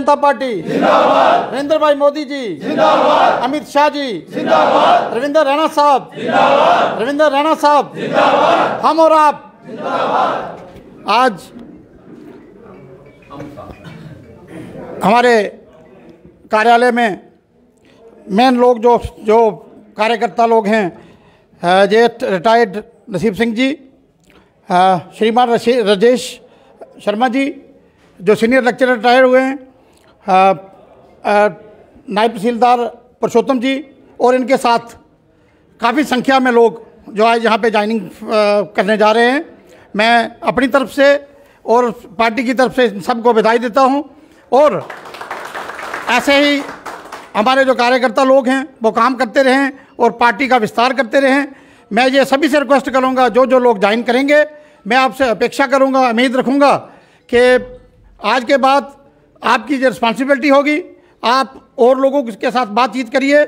जनता party जिंदाबाद, नरेंद्र भाई मोदी जी जिंदाबाद, अमित शाह जी जिंदाबाद, रविंद्र रैना साहब जिंदाबाद, रविंद्र रैना साहब जिंदाबाद, हम और आप जिंदाबाद। आज हमारे कार्यालय में मेन लोग जो कार्यकर्ता लोग हैं, जे रिटायर्ड नसीब सिंह जी, श्रीमान राजेश शर्मा जी जो सीनियर लेक्चरर रिटायर हुए हैं, नायब तहसीलदार पुरुषोत्तम जी और इनके साथ काफ़ी संख्या में लोग जो आज यहाँ पे ज्वाइनिंग करने जा रहे हैं। मैं अपनी तरफ से और पार्टी की तरफ से सबको बधाई देता हूँ और ऐसे ही हमारे जो कार्यकर्ता लोग हैं वो काम करते रहें और पार्टी का विस्तार करते रहें। मैं ये सभी से रिक्वेस्ट करूँगा, जो लोग ज्वाइन करेंगे, मैं आपसे अपेक्षा करूँगा, उम्मीद रखूँगा कि आज के बाद आपकी जो रिस्पॉन्सिबिलिटी होगी, आप और लोगों के साथ बातचीत करिए।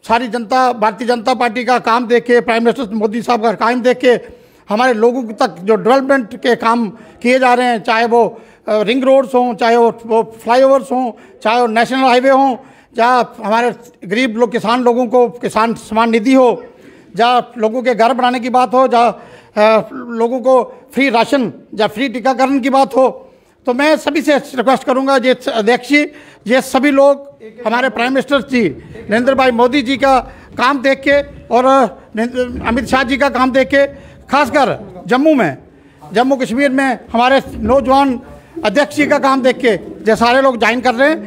सारी जनता भारतीय जनता पार्टी का काम देख के, प्राइम मिनिस्टर मोदी साहब का काम देख के हमारे लोगों तक जो डेवलपमेंट के काम किए जा रहे हैं, चाहे वो रिंग रोड्स हों, चाहे वो फ्लाईओवर्स हों, चाहे वो नेशनल हाईवे हों, जहाँ हमारे गरीब लोग किसान लोगों को किसान सम्मान निधि हो, जहाँ लोगों के घर बनाने की बात हो, जहाँ लोगों को फ्री राशन या फ्री टीकाकरण की बात हो, तो मैं सभी से रिक्वेस्ट करूंगा, ये अध्यक्ष जी, ये सभी लोग हमारे प्राइम मिनिस्टर जी नरेंद्र भाई मोदी जी का काम देख के और अमित शाह जी का काम देख के, खासकर जम्मू कश्मीर में हमारे नौजवान अध्यक्ष जी का काम देख के जो सारे लोग ज्वाइन कर रहे हैं।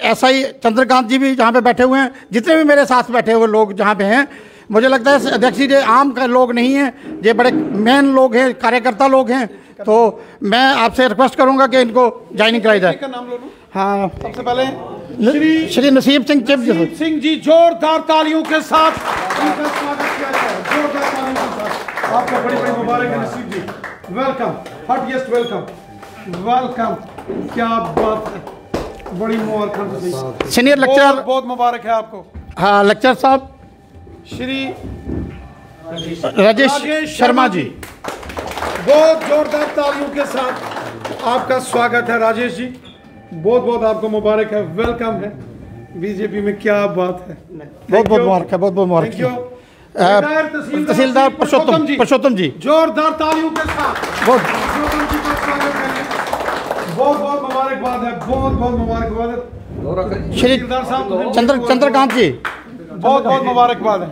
ऐसा ही चंद्रकांत जी भी जहाँ पे बैठे हुए हैं, जितने भी मेरे साथ बैठे हुए लोग जहाँ पे हैं, मुझे लगता है अध्यक्ष जी आम का लोग नहीं हैं, ये बड़े मेन लोग हैं, कार्यकर्ता लोग हैं। तो मैं आपसे रिक्वेस्ट करूंगा कि इनको ज्वाइनिंग कराई जाए। हाँ, सबसे पहले श्री नसीब सिंह जी, जोरदार तालियों के साथ उनका स्वागत किया जाए। जोरदार तालियों के साथ आपको बड़ी बड़ी मुबारक है नसीब जी, वेलकम, हार्टिएस्ट वेलकम, वेलकम। क्या बात है, बड़ी मुबारक, सीनियर लेक्चरर, बहुत मुबारक है आपको। हाँ, लेक्चरर साहब श्री राजेश शर्मा जी, बहुत जोरदार तालियों के साथ आपका स्वागत है राजेश जी, बहुत बहुत आपको मुबारक है, वेलकम है बीजेपी में। क्या बात है, बहुत बहुत मुबारक है, बहुत बहुत मुबारक है। तहसीलदार पुरुषोत्तम जी, जोरदार तालियों के साथ पुरुषोत्तम जी का स्वागत करें। बहुत बहुत मुबारकबाद है, बहुत बहुत मुबारकबाद है। श्री चंद्रकांत जी, बहुत बहुत मुबारकबाद है।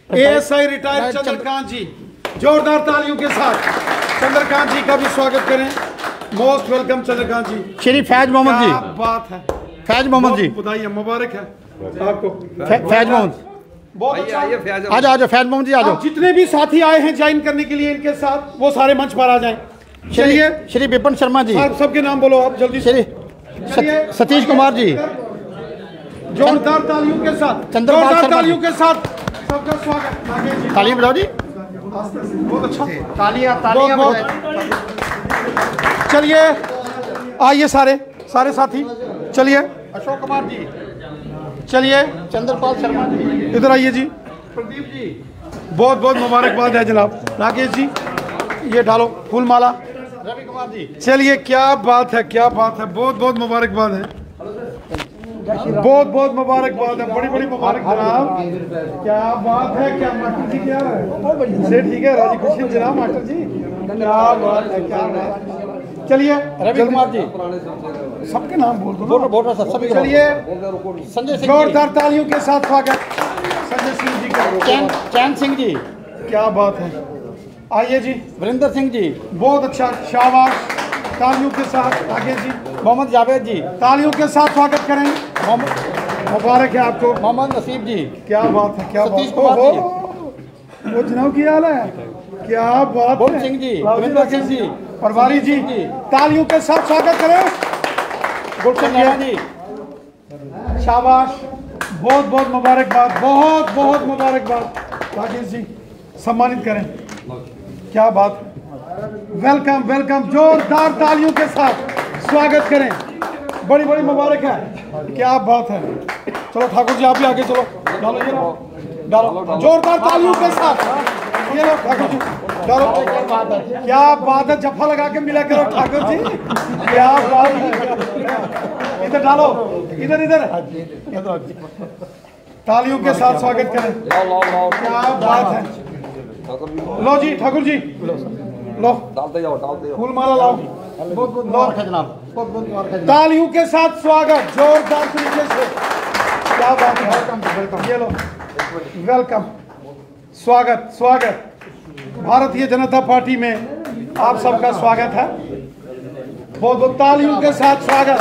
एएसआई रिटायर्ड चंद्रकांत जी, जोरदार तालियों के साथ चंद्रकांत जी का भी स्वागत करें। मोस्ट वेलकम चंद्रकांत जी। श्री फैज मोहम्मद जी, बात है, फैज मोहम्मद जी, बधाई, मुबारक है आपको। फैज मोहम्मद, बहुत अच्छा, आ जाओ फैज मोहम्मद जी, आ जाओ। जितने भी साथी आए हैं ज्वाइन करने के लिए इनके साथ, वो सारे मंच पर आ जाएं। चलिए, श्री विपिन शर्मा जी, सबके नाम बोलो आप जल्दी। श्री सतीश कुमार जी, जोरदार तालियों के साथ, जोरदार तालियों के साथ सबका स्वागत। तालियां बजाओ जी, बहुत अच्छा, तालियां चलिए आइए सारे साथी, चलिए। अशोक कुमार जी, चलिए चंद्रपाल शर्मा जी, इधर आइए जी। प्रदीप जी, बहुत बहुत मुबारकबाद है जनाब। राकेश जी, ये डालो फूल माला। रवि कुमार जी, चलिए, क्या बात है, क्या बात है, बहुत बहुत मुबारकबाद है, बहुत बहुत मुबारकबाद है, बड़ी बड़ी मुबारक जनाब। क्या बात है, क्या मास्टर जी, क्या है से ठीक है, राजी खुशी जनाब मास्टर जी, क्या बात है, क्या बात है। चलिए रवि कुमार जी, सबके नाम बोल दो, सभी। चलिए, संजय सिंह, जोरदार तालियों के साथ स्वागत संजय सिंह जी का। चैन सिंह जी, क्या बात है, आइए जी। वरिंदर सिंह जी, बहुत अच्छा, शाबाश, तालियों के साथ। आगे जी, मोहम्मद जावेद जी, तालियों के साथ स्वागत करें। मुबारक है आपको। मोहम्मद नसीब जी, क्या बात है, क्या सतीश बात कुमार है, वो जनाब की हाल है, क्या बात बोल है। सिंह जी, रविंद्र सिंह जी, परवारी जी, तालियों के साथ स्वागत करें। गुलशन नेहरा जी, शाबाश, बहुत बहुत मुबारकबाद, बहुत बहुत मुबारकबाद। राकेश जी, सम्मानित करें। क्या बात है, वेलकम वेलकम, जोरदार तालियों के साथ स्वागत करें, बड़ी बड़ी मुबारक है, क्या बात है। चलो ठाकुर जी, आप भी आगे चलो, डालो ये डालो, जोरदार तालियों के साथ ये लो ठाकुर जी, चलो क्या बात है, जफा लगा के मिला करो ठाकुर जी, क्या बात है। इधर डालो, इधर इधर, तालियों के साथ स्वागत करें। क्या बात है। लो जी ठाकुर जी, लो डालते जाओ फूल माला लाओ। बहुत बहुत मुबारक है जनाब, बहुत बहुत मुबारक है जनाब। तालियों के साथ स्वागत जोरदार तरीके से। क्या बात है, वेलकम, ये लो वेलकम, स्वागत स्वागत। भारतीय जनता पार्टी में आप सबका स्वागत है। बहुत बहुत तालियों के साथ स्वागत।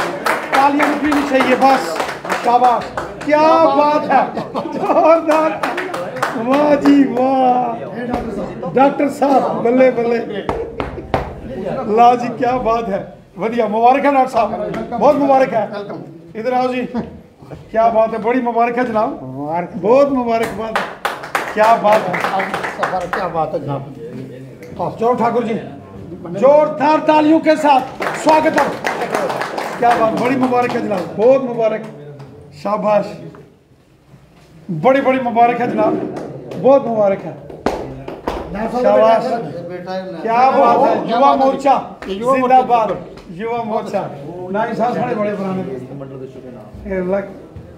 तालियां उठनी चाहिए बस, शाबाश, क्या बात है, जोरदार, वाह जी वाह, डॉक्टर साहब बल्ले बल्ले, ला जी क्या बात है, बढ़िया, मुबारक है डॉक्टर साहब, बहुत मुबारक है। इधर आओ जी, क्या बात है, बड़ी मुबारक है जनाब, बहुत मुबारकबाद, क्या बात है, क्या बात है जनाब। चलो ठाकुर जी, जोरदार तालियों के साथ स्वागत है। क्या बात, बड़ी मुबारक है जनाब, बहुत मुबारक, शाबाश, बड़ी बड़ी मुबारक है जनाब, बहुत मुबारक है, शाबाश, क्या बात है। युवा मोर्चा जिंदाबाद, युवा मोर्चा ना ही साथ बड़े पुराने,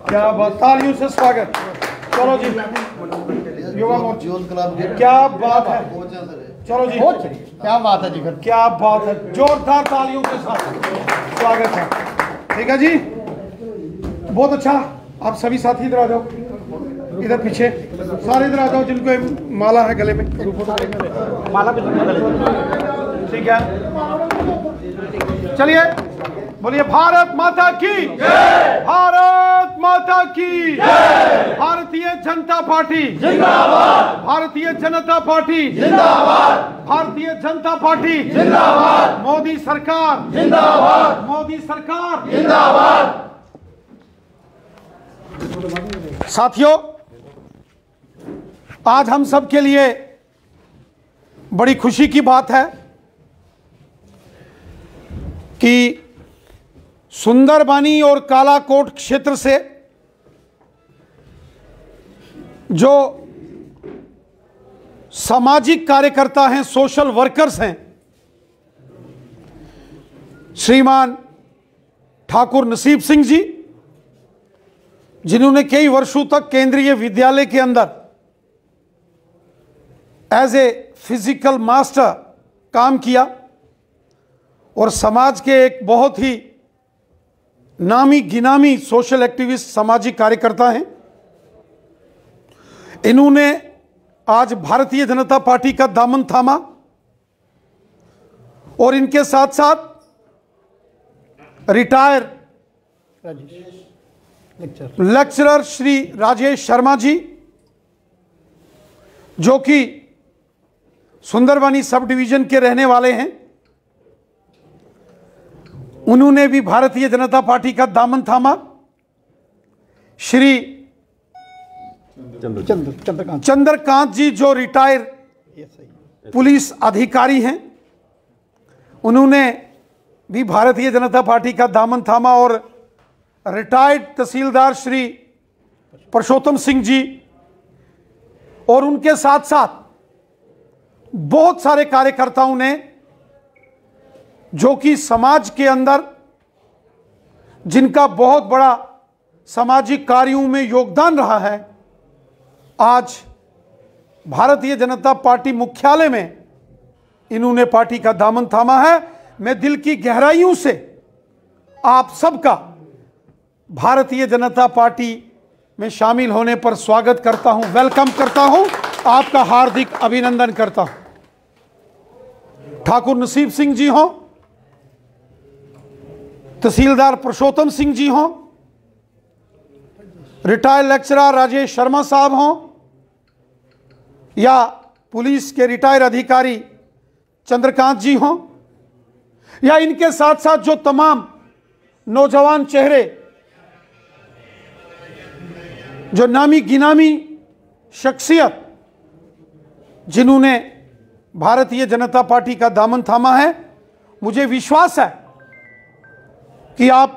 क्या बात, तालियों से स्वागत। चलो जी, युवा मोर्चा, क्या बात है, चलो जी, क्या बात है जी, फिर क्या बात है, जोरदार तालियों के साथ स्वागत है। ठीक है जी, बहुत अच्छा। आप सभी साथी इधर आ जाओ, इधर पीछे सारे इधर आ जाओ, जिनको माला है गले में, माला भी, ठीक है। चलिए बोलिए भारत माता की जय, भारत माता की जय, भारतीय जनता पार्टी जिंदाबाद, भारतीय जनता पार्टी जिंदाबाद, भारतीय जनता पार्टी जिंदाबाद, मोदी सरकार जिंदाबाद, मोदी सरकार जिंदाबाद। साथियों, आज हम सब के लिए बड़ी खुशी की बात है कि सुंदरबानी और कालाकोट क्षेत्र से जो सामाजिक कार्यकर्ता हैं, सोशल वर्कर्स हैं, श्रीमान ठाकुर नसीब सिंह जी, जिन्होंने कई वर्षों तक केंद्रीय विद्यालय के अंदर एज ए फिजिकल मास्टर काम किया और समाज के एक बहुत ही नामी गिनामी सोशल एक्टिविस्ट, सामाजिक कार्यकर्ता हैं। इन्होंने आज भारतीय जनता पार्टी का दामन थामा और इनके साथ साथ रिटायर लेक्चरर श्री राजेश शर्मा जी, जो कि सुंदरबानी सब डिवीजन के रहने वाले हैं, उन्होंने भी भारतीय जनता पार्टी का दामन थामा। श्री चंद्रकांत जी, जो रिटायर पुलिस अधिकारी हैं, उन्होंने भी भारतीय जनता पार्टी का दामन थामा और रिटायर्ड तहसीलदार श्री परशोत्तम सिंह जी और उनके साथ साथ बहुत सारे कार्यकर्ताओं ने, जो कि समाज के अंदर जिनका बहुत बड़ा सामाजिक कार्यों में योगदान रहा है, आज भारतीय जनता पार्टी मुख्यालय में इन्होंने पार्टी का दामन थामा है। मैं दिल की गहराइयों से आप सबका भारतीय जनता पार्टी में शामिल होने पर स्वागत करता हूं, वेलकम करता हूं, आपका हार्दिक अभिनंदन करता हूं। ठाकुर नसीब सिंह जी हों, तहसीलदार परशोत्तम सिंह जी हों, रिटायर्ड लेक्चरर राजेश शर्मा साहब हों, या पुलिस के रिटायर अधिकारी चंद्रकांत जी हों, या इनके साथ साथ जो तमाम नौजवान चेहरे, जो नामी गिनामी शख्सियत जिन्होंने भारतीय जनता पार्टी का दामन थामा है, मुझे विश्वास है कि आप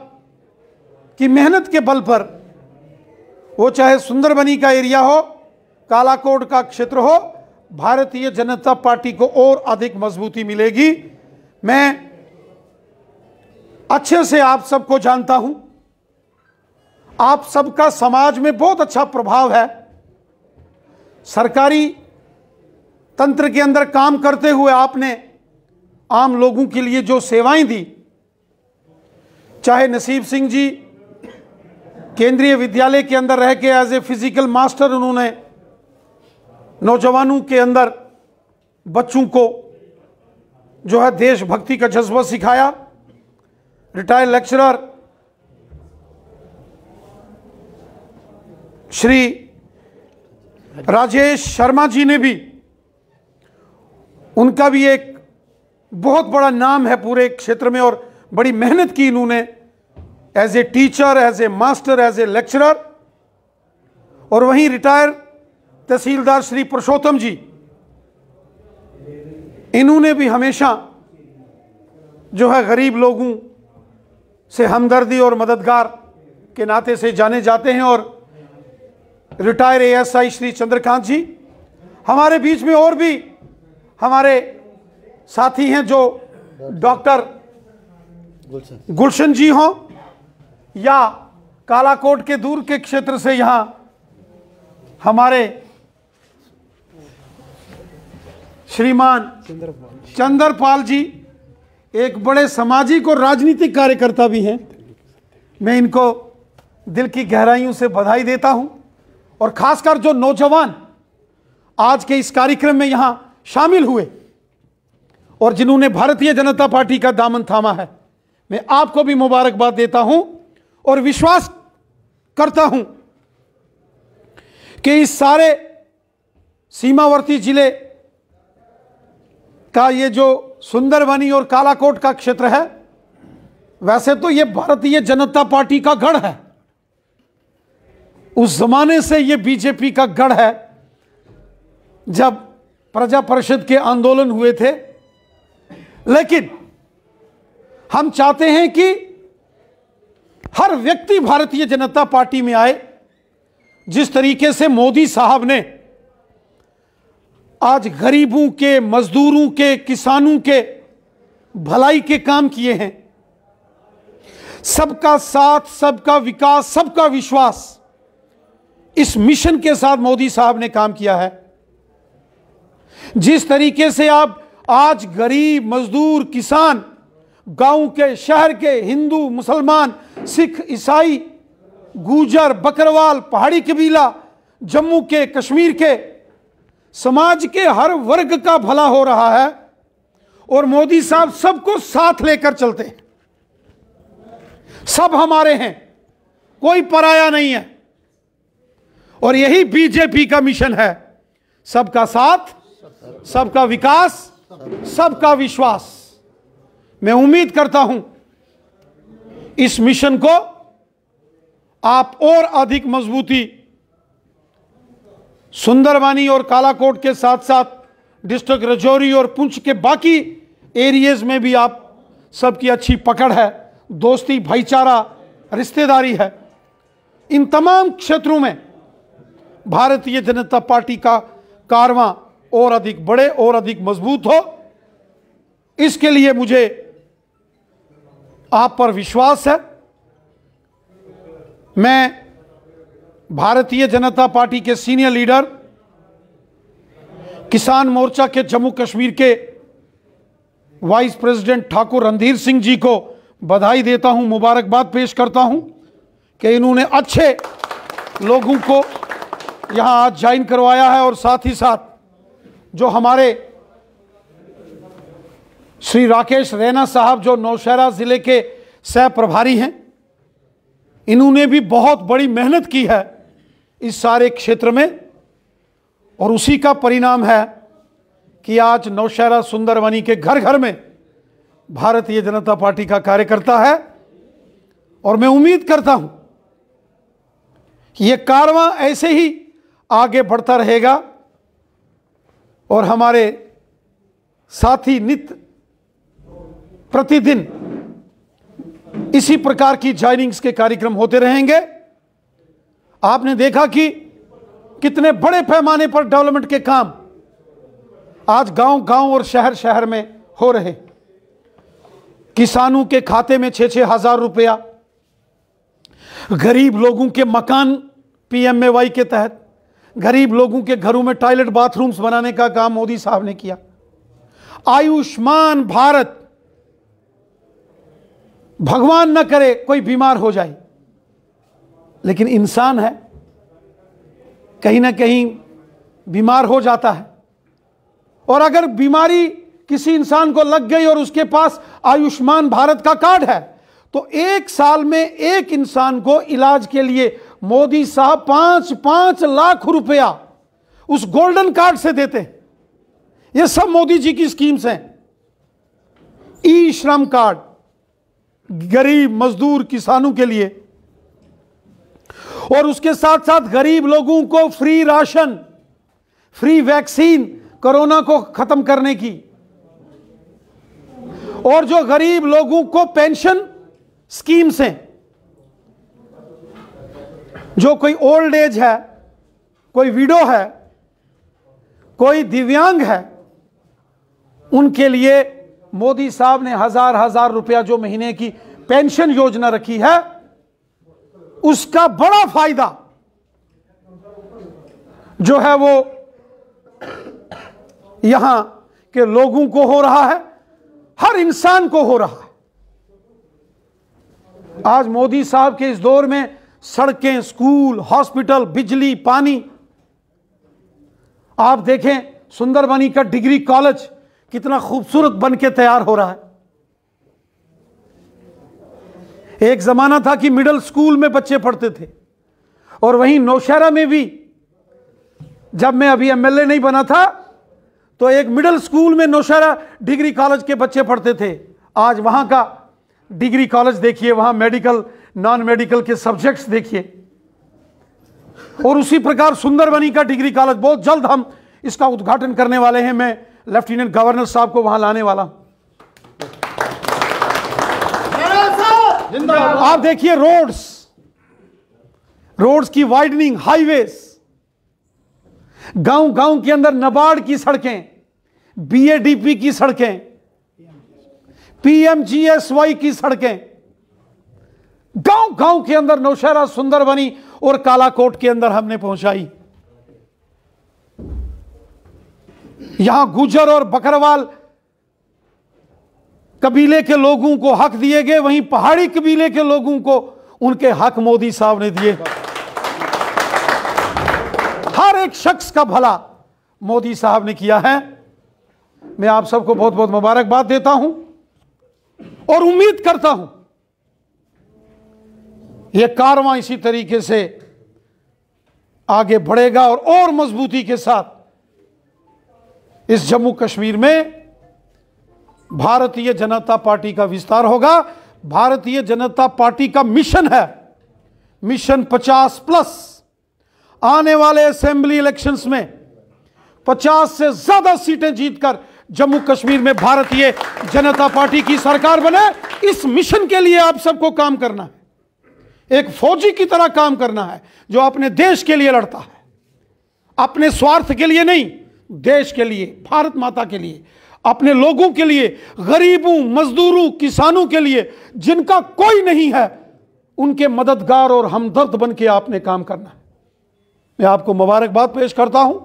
की मेहनत के बल पर, वो चाहे सुंदरबनी का एरिया हो, कालाकोट का क्षेत्र हो, भारतीय जनता पार्टी को और अधिक मजबूती मिलेगी। मैं अच्छे से आप सबको जानता हूं, आप सबका समाज में बहुत अच्छा प्रभाव है। सरकारी तंत्र के अंदर काम करते हुए आपने आम लोगों के लिए जो सेवाएं दी, चाहे नसीब सिंह जी केंद्रीय विद्यालय के अंदर रह के एज ए फिजिकल मास्टर उन्होंने नौजवानों के अंदर बच्चों को जो है देशभक्ति का जज्बा सिखाया। रिटायर्ड लेक्चरर श्री राजेश शर्मा जी ने भी, उनका भी एक बहुत बड़ा नाम है पूरे क्षेत्र में और बड़ी मेहनत की इन्होंने as a teacher, as a master, as a lecturer. और वहीं रिटायर तहसीलदार श्री पुरुषोत्तम जी, इन्होंने भी हमेशा जो है गरीब लोगों से हमदर्दी और मददगार के नाते से जाने जाते हैं। और रिटायर एएसआई श्री चंद्रकांत जी, हमारे बीच में और भी हमारे साथी हैं जो डॉक्टर गुलशन जी हों या कालाकोट के दूर के क्षेत्र से यहां हमारे श्रीमान चंद्रपाल जी, एक बड़े सामाजिक और राजनीतिक कार्यकर्ता भी हैं। मैं इनको दिल की गहराइयों से बधाई देता हूं। और खासकर जो नौजवान आज के इस कार्यक्रम में यहां शामिल हुए और जिन्होंने भारतीय जनता पार्टी का दामन थामा है, मैं आपको भी मुबारकबाद देता हूं और विश्वास करता हूं कि इस सारे सीमावर्ती जिले का ये जो सुंदरबनी और कालाकोट का क्षेत्र है, वैसे तो ये भारतीय जनता पार्टी का गढ़ है। उस जमाने से ये बीजेपी का गढ़ है। जब प्रजा परिषद के आंदोलन हुए थे, लेकिन हम चाहते हैं कि हर व्यक्ति भारतीय जनता पार्टी में आए। जिस तरीके से मोदी साहब ने आज गरीबों के, मजदूरों के, किसानों के भलाई के काम किए हैं, सबका साथ, सबका विकास, सबका विश्वास, इस मिशन के साथ मोदी साहब ने काम किया है। जिस तरीके से आप आज गरीब, मजदूर, किसान, गांव के, शहर के, हिंदू, मुसलमान, सिख, ईसाई, गुजर, बकरवाल, पहाड़ी कबीला, जम्मू के, कश्मीर के, समाज के हर वर्ग का भला हो रहा है और मोदी साहब सबको साथ लेकर चलते हैं। सब हमारे हैं, कोई पराया नहीं है। और यही बीजेपी का मिशन है, सबका साथ, सबका विकास, सबका विश्वास। मैं उम्मीद करता हूं इस मिशन को आप और अधिक मजबूती सुंदरबनी और कालाकोट के साथ साथ डिस्ट्रिक्ट राजौरी और पुंछ के बाकी एरियाज में भी आप सबकी अच्छी पकड़ है, दोस्ती, भाईचारा, रिश्तेदारी है। इन तमाम क्षेत्रों में भारतीय जनता पार्टी का कारवां और अधिक बढ़े और अधिक मजबूत हो, इसके लिए मुझे आप पर विश्वास है। मैं भारतीय जनता पार्टी के सीनियर लीडर, किसान मोर्चा के जम्मू कश्मीर के वाइस प्रेसिडेंट ठाकुर रणधीर सिंह जी को बधाई देता हूं, मुबारकबाद पेश करता हूं कि इन्होंने अच्छे लोगों को यहां आज ज्वाइन करवाया है। और साथ ही साथ जो हमारे श्री राकेश रैना साहब जो नौशहरा जिले के सह प्रभारी हैं, इन्होंने भी बहुत बड़ी मेहनत की है इस सारे क्षेत्र में। और उसी का परिणाम है कि आज नौशहरा सुंदरबनी के घर घर में भारतीय जनता पार्टी का कार्यकर्ता है। और मैं उम्मीद करता हूं कि यह कारवां ऐसे ही आगे बढ़ता रहेगा और हमारे साथी नित्य प्रतिदिन इसी प्रकार की ज्वाइनिंग्स के कार्यक्रम होते रहेंगे। आपने देखा कि कितने बड़े पैमाने पर डेवलपमेंट के काम आज गांव गांव और शहर शहर में हो रहे। किसानों के खाते में 6-6 हज़ार रुपया, गरीब लोगों के मकान PMAY के तहत, गरीब लोगों के घरों में टॉयलेट बाथरूम्स बनाने का काम मोदी साहब ने किया। आयुष्मान भारत, भगवान न करे कोई बीमार हो जाए, लेकिन इंसान है, कहीं ना कहीं बीमार हो जाता है। और अगर बीमारी किसी इंसान को लग गई और उसके पास आयुष्मान भारत का कार्ड है, तो 1 साल में एक इंसान को इलाज के लिए मोदी साहब 5-5 लाख रुपया उस गोल्डन कार्ड से देते हैं। ये सब मोदी जी की स्कीम्स हैं। ई श्रम कार्ड गरीब मजदूर किसानों के लिए, और उसके साथ साथ गरीब लोगों को free ration, free vaccine corona को खत्म करने की, और जो गरीब लोगों को पेंशन स्कीम्स हैं, जो कोई ओल्ड एज है, कोई विडो है, कोई दिव्यांग है, उनके लिए मोदी साहब ने 1000-1000 रुपया जो महीने की पेंशन योजना रखी है, उसका बड़ा फायदा जो है वो यहां के लोगों को हो रहा है, हर इंसान को हो रहा है। आज मोदी साहब के इस दौर में सड़कें, स्कूल, हॉस्पिटल, बिजली, पानी, आप देखें सुंदरबनी का डिग्री कॉलेज कितना खूबसूरत बन के तैयार हो रहा है। एक जमाना था कि मिडिल स्कूल में बच्चे पढ़ते थे, और वहीं नौशहरा में भी जब मैं अभी MLA नहीं बना था तो एक मिडिल स्कूल में नौशहरा डिग्री कॉलेज के बच्चे पढ़ते थे। आज वहां का डिग्री कॉलेज देखिए, वहां मेडिकल, नॉन मेडिकल के सब्जेक्ट्स देखिए। और उसी प्रकार सुंदरबनी का डिग्री कॉलेज बहुत जल्द हम इसका उद्घाटन करने वाले हैं। मैं लेफ्टिनेंट गवर्नर साहब को वहां लाने वाला हूं। आप देखिए रोड्स की वाइडनिंग, हाईवेज, गांव गांव के अंदर नाबार्ड की सड़कें, BADP की सड़कें, PMGSY की सड़कें, गांव गांव के अंदर नौशहरा, सुंदरबनी और कालाकोट के अंदर हमने पहुंचाई। यहां गुजर और बकरवाल कबीले के लोगों को हक दिए गए, वहीं पहाड़ी कबीले के लोगों को उनके हक मोदी साहब ने दिए। हर एक शख्स का भला मोदी साहब ने किया है। मैं आप सबको बहुत बहुत मुबारकबाद देता हूं और उम्मीद करता हूं यह कारवां इसी तरीके से आगे बढ़ेगा और मजबूती के साथ इस जम्मू कश्मीर में भारतीय जनता पार्टी का विस्तार होगा। भारतीय जनता पार्टी का मिशन है, मिशन 50+। आने वाले असेंबली इलेक्शंस में 50 से ज्यादा सीटें जीतकर जम्मू कश्मीर में भारतीय जनता पार्टी की सरकार बने। इस मिशन के लिए आप सबको काम करना है, एक फौजी की तरह काम करना है जो अपने देश के लिए लड़ता है, अपने स्वार्थ के लिए नहीं, देश के लिए, भारत माता के लिए, अपने लोगों के लिए, गरीबों, मजदूरों, किसानों के लिए, जिनका कोई नहीं है, उनके मददगार और हमदर्द बन के आपने काम करना है। मैं आपको मुबारकबाद पेश करता हूं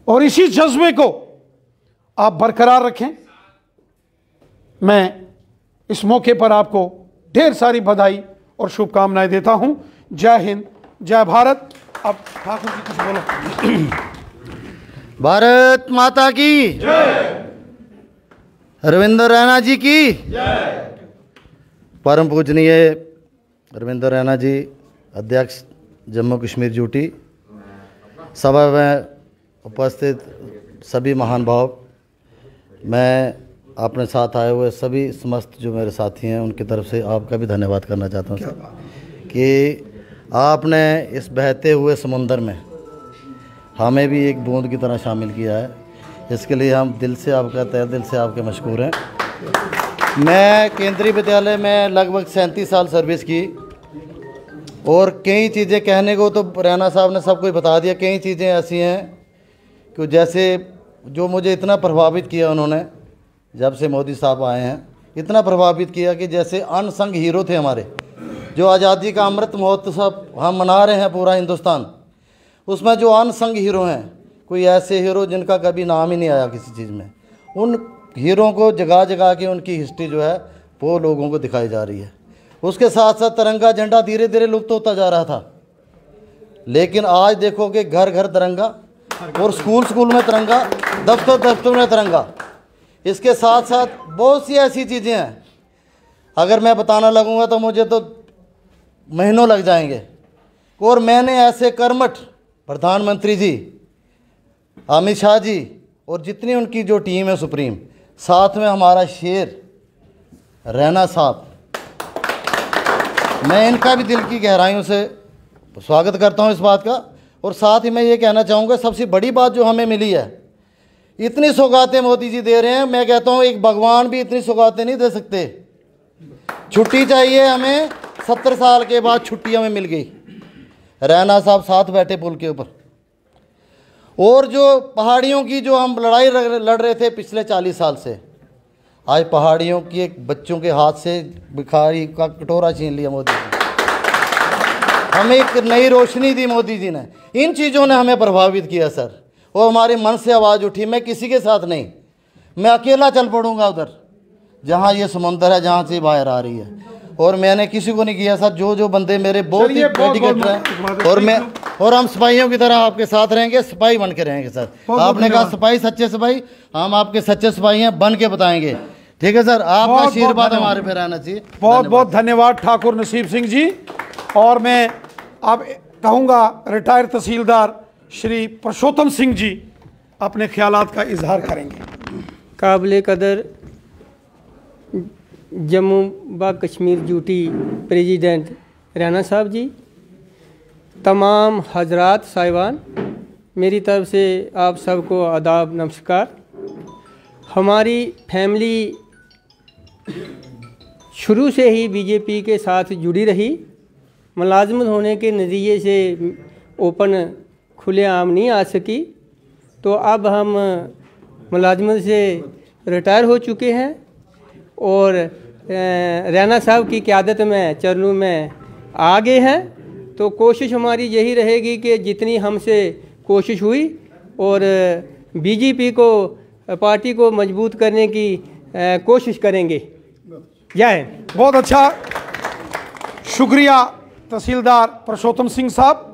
और इसी जज्बे को आप बरकरार रखें। मैं इस मौके पर आपको ढेर सारी बधाई और शुभकामनाएं देता हूं। जय हिंद, जय भारत। अब ठाकुर जी कुछ बोलो। भारत माता की जय, रविंद्र रैना जी की जय। परम पूजनीय रविंद्र रैना जी, अध्यक्ष जम्मू कश्मीर यूटी, सभा में उपस्थित सभी महान भाव, मैं अपने साथ आए हुए सभी समस्त जो मेरे साथी हैं उनकी तरफ से आपका भी धन्यवाद करना चाहता हूँ सर, कि आपने इस बहते हुए समुंदर में हमें भी एक बूंद की तरह शामिल किया है। इसके लिए हम दिल से आपका, तहे दिल से आपके मशकूर हैं। मैं केंद्रीय विद्यालय में लगभग 37 साल सर्विस की और कई चीज़ें कहने को तो रैना साहब ने सब कुछ बता दिया। कई चीज़ें ऐसी हैं कि जैसे जो मुझे इतना प्रभावित किया उन्होंने, जब से मोदी साहब आए हैं, इतना प्रभावित किया कि जैसे अनसंग हीरो थे हमारे। जो आज़ादी का अमृत महोत्सव हम मना रहे हैं पूरा हिंदुस्तान, उसमें जो अनसंग हीरो हैं, कोई ऐसे हीरो जिनका कभी नाम ही नहीं आया किसी चीज़ में, उन हीरो को जगा जगा के उनकी हिस्ट्री जो है वो लोगों को दिखाई जा रही है। उसके साथ साथ तिरंगा झंडा धीरे धीरे लुप्त होता जा रहा था, लेकिन आज देखो कि घर घर तिरंगा और स्कूल स्कूल में तिरंगा, दफ्तर दफ्तर में तिरंगा। इसके साथ साथ बहुत सी ऐसी चीज़ें हैं, अगर मैं बताना लगूंगा तो मुझे तो महीनों लग जाएंगे। और मैंने ऐसे कर्मठ प्रधानमंत्री जी, अमित शाह जी और जितनी उनकी जो टीम है सुप्रीम, साथ में हमारा शेर रैना साहब, मैं इनका भी दिल की गहराइयों से स्वागत करता हूं इस बात का। और साथ ही मैं ये कहना चाहूँगा, सबसे बड़ी बात जो हमें मिली है, इतनी सौगातें मोदी जी दे रहे हैं, मैं कहता हूँ एक भगवान भी इतनी सौगातें नहीं दे सकते। छुट्टी चाहिए हमें, 70 साल के बाद छुट्टी हमें मिल गई। रैना साहब साथ बैठे पुल के ऊपर। और जो पहाड़ियों की जो हम लड़ाई लड़ रहे थे पिछले 40 साल से, आज पहाड़ियों की एक बच्चों के हाथ से भिखारी का कटोरा छीन लिया मोदी जी। हमें एक नई रोशनी दी मोदी जी ने। इन चीज़ों ने हमें प्रभावित किया सर, और हमारे मन से आवाज़ उठी, मैं किसी के साथ नहीं, मैं अकेला चल पड़ूंगा उधर जहाँ ये समुंदर है, जहाँ से बाहर आ रही है। और मैंने किसी को नहीं किया सर, जो बंदे मेरे बहुत ही डेडिकेटेड हैं, और हम सिपाहियों की तरह आपके साथ रहेंगे, सिपाही बन के रहेंगे सर। आपने कहा सिपाही, सच्चे सिपाही, हम आपके सच्चे सिपाही हैं, बन के बताएंगे। ठीक है सर, आपका आशीर्वाद हमारे पे रहना चाहिए। बहुत बहुत धन्यवाद ठाकुर नसीब सिंह जी। और मैं अब कहूँगा रिटायर्ड तहसीलदार श्री पुरुषोत्तम सिंह जी अपने ख्यालात का इजहार करेंगे। काबिल कदर जम्मू व कश्मीर ड्यूटी प्रेसिडेंट रैना साहब जी, तमाम हजरात साहिबान, मेरी तरफ से आप सबको आदाब नमस्कार। हमारी फैमिली शुरू से ही बीजेपी के साथ जुड़ी रही। मुलाजमत होने के नज़रिए से ओपन खुलेआम नहीं आ सकी, तो अब हम मुलाजमत से रिटायर हो चुके हैं और रैना साहब की क़यादत में चरणों में आ गए हैं। तो कोशिश हमारी यही रहेगी कि जितनी हमसे कोशिश हुई और बीजेपी को, पार्टी को मजबूत करने की कोशिश करेंगे। जय हिंद। बहुत अच्छा, शुक्रिया तहसीलदार पुरुषोत्तम सिंह साहब।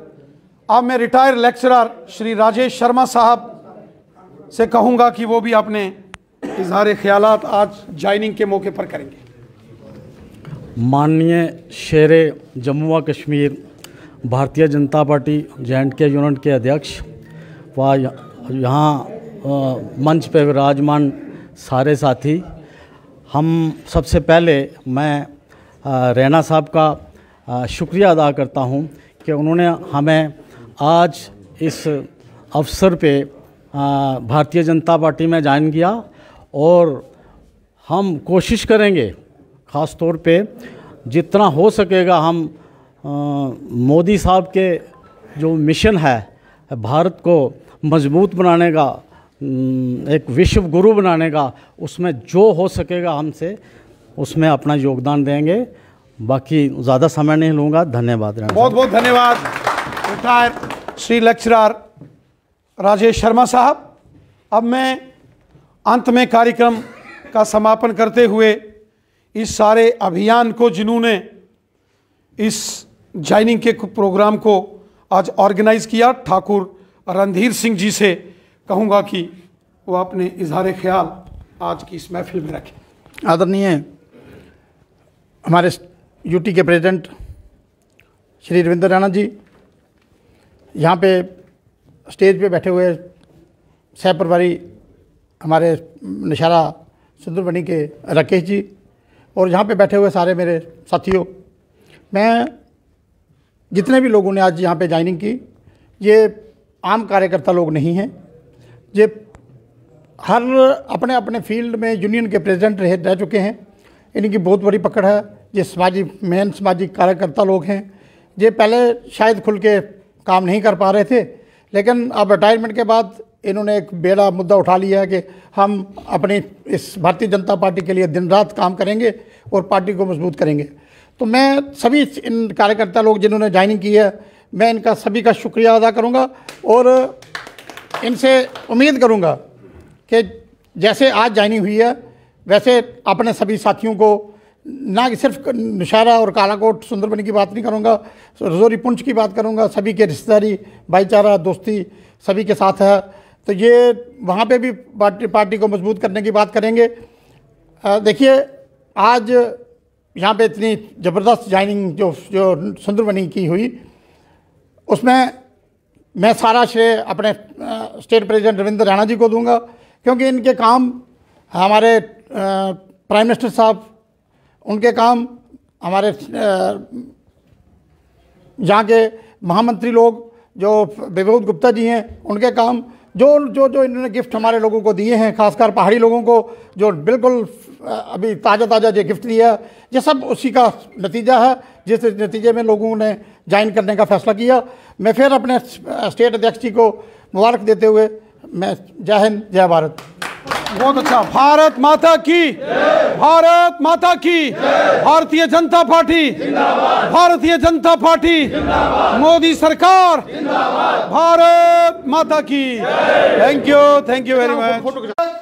अब मैं रिटायर्ड लेक्चरर श्री राजेश शर्मा साहब से कहूँगा कि वो भी अपने इजहार ख्यालात आज ज्वाइनिंग के मौके पर करेंगे। माननीय शेरे जम्मू व Kashmir Bharatiya Janata party J&K unit के अध्यक्ष व यहाँ मंच पर विराजमान सारे साथी, हम सबसे पहले मैं रैना साहब का शुक्रिया अदा करता हूँ कि उन्होंने हमें आज इस अवसर पे भारतीय जनता पार्टी में ज्वाइन किया। और हम कोशिश करेंगे, ख़ास तौर पे जितना हो सकेगा हम मोदी साहब के जो मिशन है भारत को मजबूत बनाने का, एक विश्व गुरु बनाने का, उसमें जो हो सकेगा हमसे उसमें अपना योगदान देंगे। बाकी ज़्यादा समय नहीं लूँगा। धन्यवाद। बहुत बहुत धन्यवाद रिटायर्ड श्री लेक्चरर राजेश शर्मा साहब। अब मैं अंत में कार्यक्रम का समापन करते हुए इस सारे अभियान को, जिन्होंने इस ज्वाइनिंग के प्रोग्राम को आज ऑर्गेनाइज़ किया, ठाकुर रणधीर सिंह जी से कहूँगा कि वो अपने इजहार ख्याल आज की इस महफिल में रखें। आदरणीय हमारे यूटी के प्रेसिडेंट श्री रविंद्र रैना जी, यहाँ पे स्टेज पे बैठे हुए सह प्रभारी हमारे निशारा सुंदरबनी के राकेश जी, और यहाँ पे बैठे हुए सारे मेरे साथियों, मैं जितने भी लोगों ने आज यहाँ पे ज्वाइनिंग की, ये आम कार्यकर्ता लोग नहीं हैं, ये हर अपने अपने फील्ड में यूनियन के प्रेसिडेंट रह चुके हैं। इनकी बहुत बड़ी पकड़ है। ये सामाजिक कार्यकर्ता लोग हैं। ये पहले शायद खुल के काम नहीं कर पा रहे थे, लेकिन अब रिटायरमेंट के बाद इन्होंने एक बड़ा मुद्दा उठा लिया है कि हम अपनी इस भारतीय जनता पार्टी के लिए दिन रात काम करेंगे और पार्टी को मजबूत करेंगे। तो मैं सभी इन कार्यकर्ता लोग जिन्होंने ज्वाइनिंग की है, मैं इनका सभी का शुक्रिया अदा करूंगा और इनसे उम्मीद करूंगा कि जैसे आज ज्वाइनिंग हुई है वैसे अपने सभी साथियों को, ना कि सिर्फ नौशहरा और कालाकोट सुंदरबनी की बात नहीं करूंगा, रजौरी पुंछ की बात करूंगा, सभी के रिश्तेदारी भाईचारा दोस्ती सभी के साथ है। तो ये वहाँ पे भी पार्टी को मजबूत करने की बात करेंगे। देखिए आज यहाँ पे इतनी ज़बरदस्त ज्वाइनिंग जो सुंदरबनी की हुई, उसमें मैं सारा श्रेय अपने स्टेट प्रेसिडेंट रविंद्र रैना जी को दूंगा, क्योंकि इनके काम, हमारे प्राइम मिनिस्टर साहब उनके काम, हमारे यहाँ के महामंत्री लोग जो विभूत गुप्ता जी हैं उनके काम, जो इन्होंने गिफ्ट हमारे लोगों को दिए हैं, खासकर पहाड़ी लोगों को जो बिल्कुल अभी ताज़ा जो गिफ्ट दिया है, ये सब उसी का नतीजा है, जिस नतीजे में लोगों ने ज्वाइन करने का फैसला किया। मैं फिर अपने स्टेट अध्यक्ष जी को मुबारक देते हुए मैं जय हिंद जय भारत। बहुत अच्छा। भारत माता की, भारत माता की, भारतीय जनता पार्टी, भारतीय जनता पार्टी, मोदी सरकार, भारत माता की। Thank you very much.